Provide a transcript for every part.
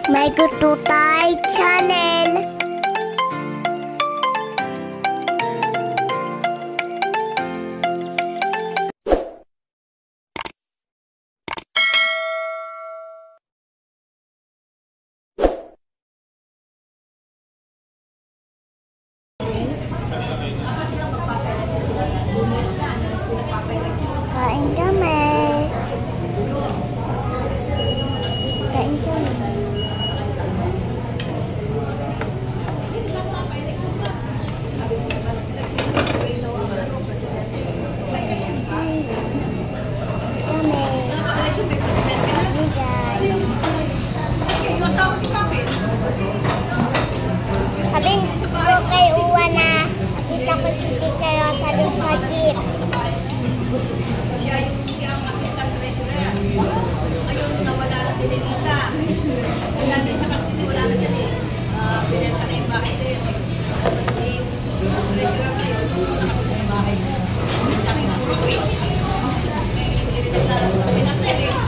My Tutay channel. Kain kami. Kain kami. Sabihin ko kay Uwa na nakita ko si Teacher Rosalie sa jeep. Siya ang assistant treasurer. Ngayon, nawala na si Lisa. Si Lisa kasi wala na dyan eh. Pinenta na yung bahay din. Yung treasurer ngayon, nakapit sa bahay. Sa aking puro wait. Hindi rin naglalaro sa financial eh.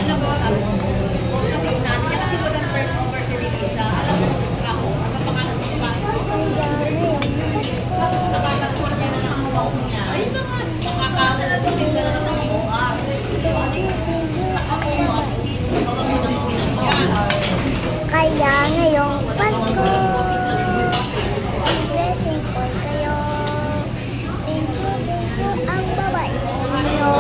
Alam mo, sabi ko, kasi yung nanay niya, kasi walang turnover si Lisa. Alam mo, ako, ang pangalan ko yung bahay ko. Sabi ko, nakakalasin ka na ng buhaw niya. Ayun na nga, nakakalasin ka na ng buhaw. Nakakuha, baka mo ng pinansyal. Kaya ngayong Pasko, blessing ko kayo. Thank you, ang babae ninyo.